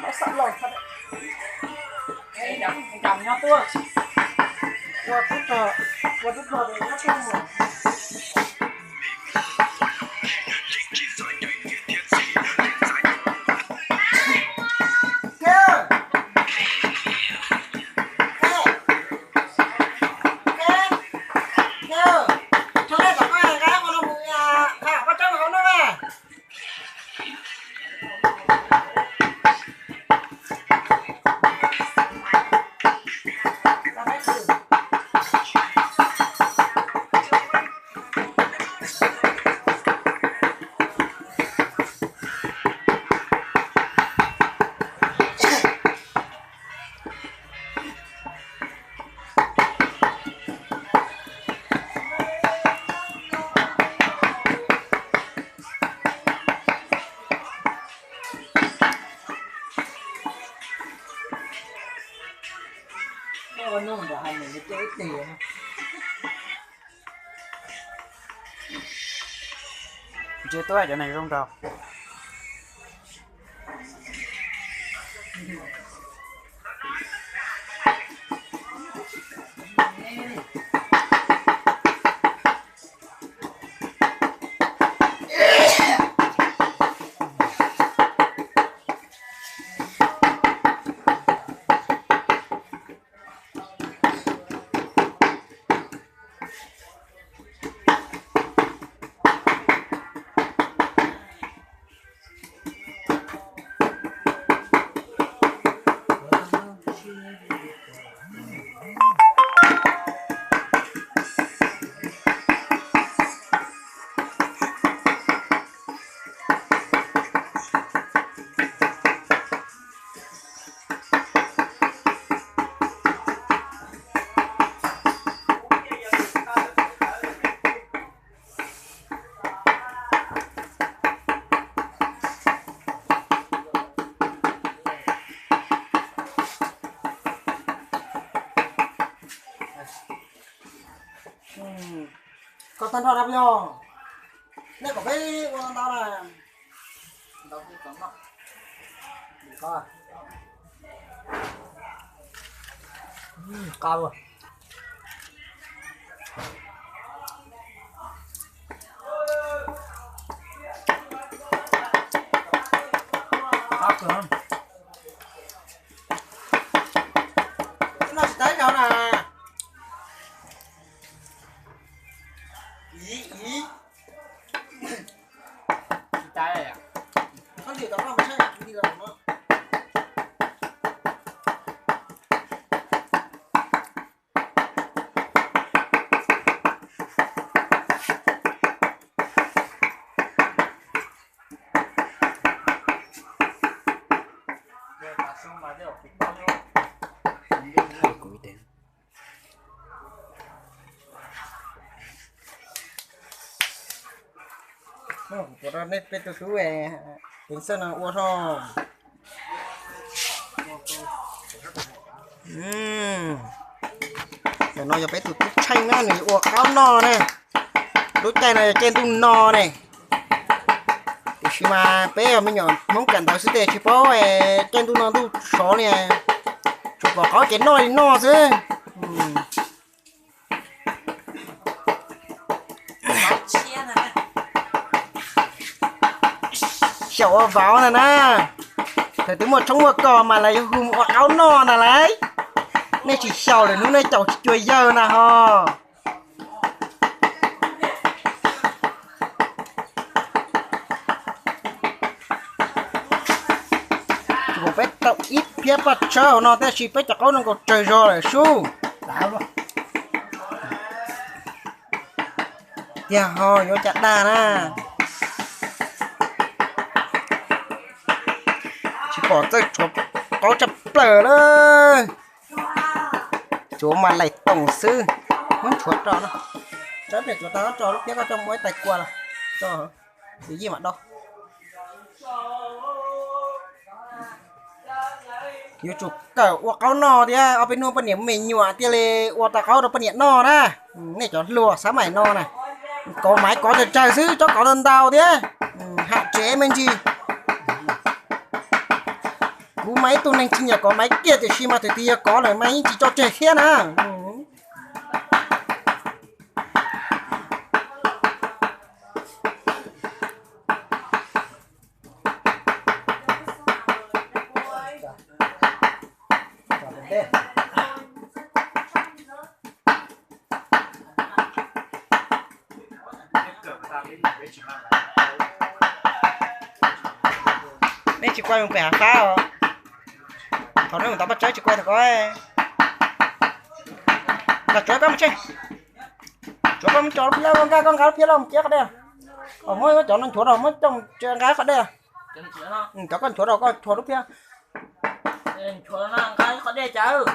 Nó sẵn lòng thật đấy. Chồng nhau tua. Qua chút trò để nó chung rồi. Nó đã hành mình cái tiền chưa tới chỗ này không đâu. Có thân thoát hấp vô. Đây có cái con tao này. Đâu cũng có mà. Được coi. Cao rồi. Áp rồi. Nó sẽ tới đâu nè. Trái này à? Con gì đó làm sao đi làm nó. Của nó nét bên tôi chú về tính sơn là ua thôi. Để nó cho bé tụt chanh nó này ua áo no này. Đốt chay này trên tung no này. Thì khi mà bé mới nhỏ mong cảnh tạo sự tệ chỉ có trên tung no tu số này. Chụp vào có cái no chứ. Chậu vào nè nè. Thế tới một trong một cò mà lại hùm áo no nè lấy. Nên chỉ chậu để lúc này chậu chuối dơ nè hò. Chỉ biết tạo ít phía bắt chậu nó thế chỉ biết chắc có nó có trời rồi su. Đảo luôn. Dạ hò vô chặt đà nè. Bỏ tới chỗ có chập lờ đó chỗ mà lại tổng sư muốn chuột cho nó chớp để chỗ ta nó cho lúc tiếp vào trong mỗi tay qua là cho hả cái gì mà đâu yêu chụp cả uo cáo no thì ở bên nuông bên điểm mình nhựa tia lê uo ta cáo đâu bên điểm no đó này cho lùa sáng mày no này có máy có thể chơi chứ cho có lần tao thế hạn chế mình gì cú máy tôi nên chỉ nhà có máy kia thì khi mà thì tia có rồi máy chỉ cho chơi kia nè. Nên chỉ quay một bẻ phá rồi. Thằng nó người ta bắt chơi chỉ quay thật coi. Là chơi có một chơi. Chơi có một chó con gái phía lòng kia cái đây. Ở mỗi chó nó chuột rồi mới trong chơi gái cái đây. Chó con chuột rồi con chuột lúc kia. Chuột nó cái có đây chứ.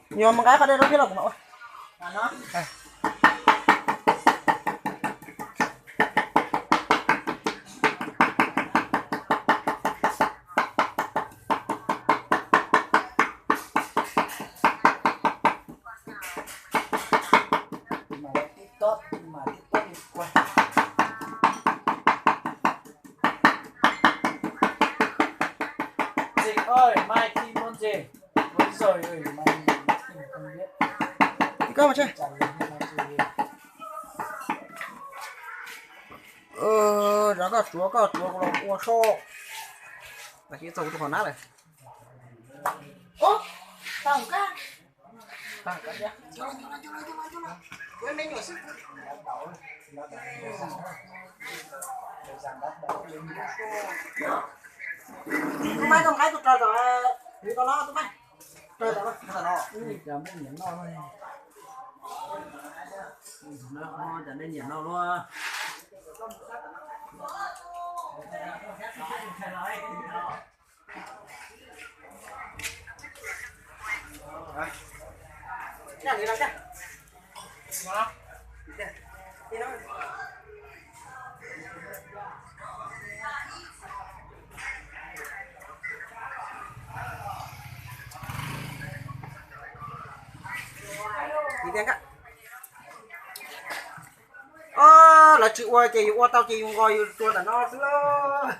Nhiều một cái cái đây lúc kia là của nó. Nó. Ơi, mai thi môn gì? Mới rồi ơi, mai không biết. Có mà chơi. Đó có chúa nó ua xô. Là cái dầu tôi còn nát này. Ô, tao cá. Tao cá nhá. Quên mình rồi sức. Mai con cái tôi trời rồi. Đi con nó tôi mai. Trời rồi nó. Giờ mới nhiễm nó thôi. Nó giờ nên nhiễm nó luôn. Cái gì đâu chứ? Nó. Đi đâu? Đi đen cả. Là chị ơi chị ua tao chị ngồi tôi là nó nữa.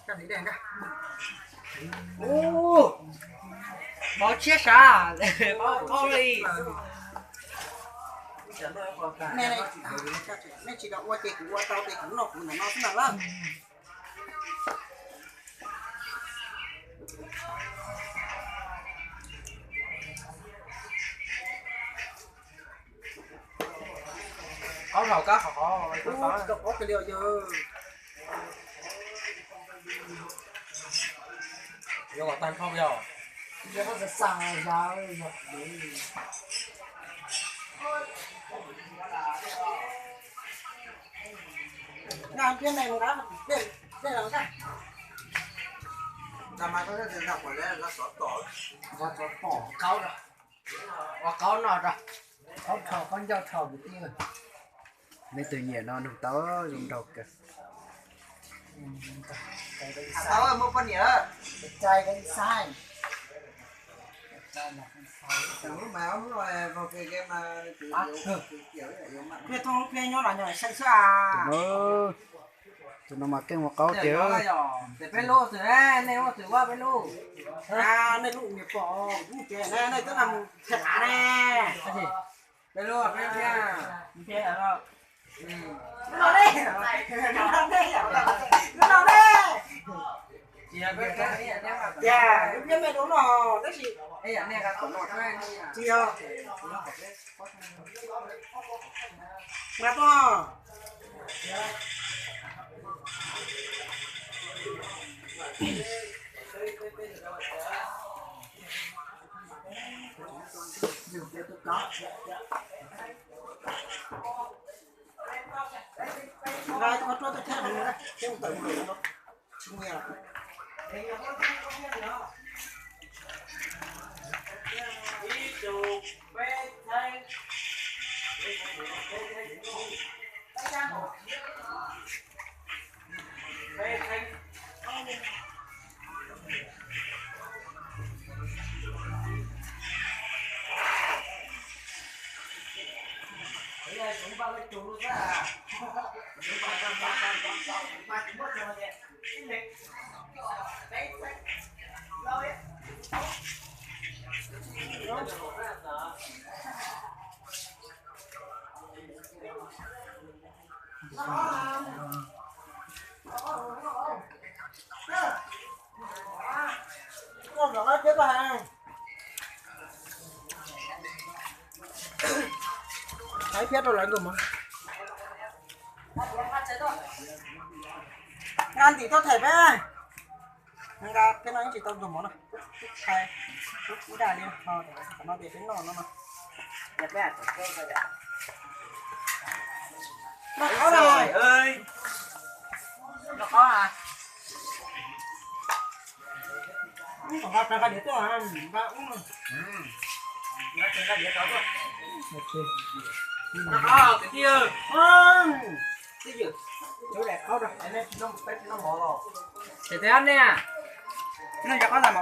Cái gì đen cả. Bao chia xa. Bao đi. Này này chỉ đạo ua chị của ua tao chị cũng nó cũng là nó thế nào lắm. Có đầu cá họ Có cái điều giờ. vô gọi tan không vô. Giờ nó sẽ sang ra rồi. Nào cái này một cái đây là cái. Làm ai có thể đọc ở đây là xóa tỏi. Và cho bỏ câu rồi. Và câu nào rồi. Câu thầu con dao thầu bị tiêu rồi. Nên tự nhiên nó được tớ dùng đầu kìa. Tao ơi, một con nhớ. Chai cái sai. Chẳng mà ông rồi vào cái game mà kiểu mà Cái thằng kia nhỏ là xanh xưa à. Tụi nó mặc cái một câu kiểu. Để bên lô thử này, này thử qua bên lô. Này lụ nghiệp bỏ, này tức là thiệt nè. Cái gì? bên luôn bên kia. Thế hả đó? Nó đi. Nó đi. Chị là bên cái này mà. Dạ, lúc mẹ đúng rồi, đó chị. Ấy anh này là cổ lột thôi. Chị ơi. Ngắt to. Rồi có cho tôi thêm nữa đây. Thêm tận nó. Chung nghe là. Con nó chết rồi. Thấy phết rồi lại cùng mà. Ăn thì tốt thể bé. Nên ra cái này chỉ tao dùng món này. Hay. Chút đà đi. Để nó để đến ngon nó mà. Đẹp bé, cái coi đẹp. Nó có rồi. Ơi. Nó có à? Còn gặp ra để tôi ăn. Và uống rồi. Nó trên cái đĩa đó thôi. Nó có cái kia. Cái gì? Chỗ đẹp có rồi. Anh em nó mỏ rồi. Để thế ăn nè. Nó có làm mẫu.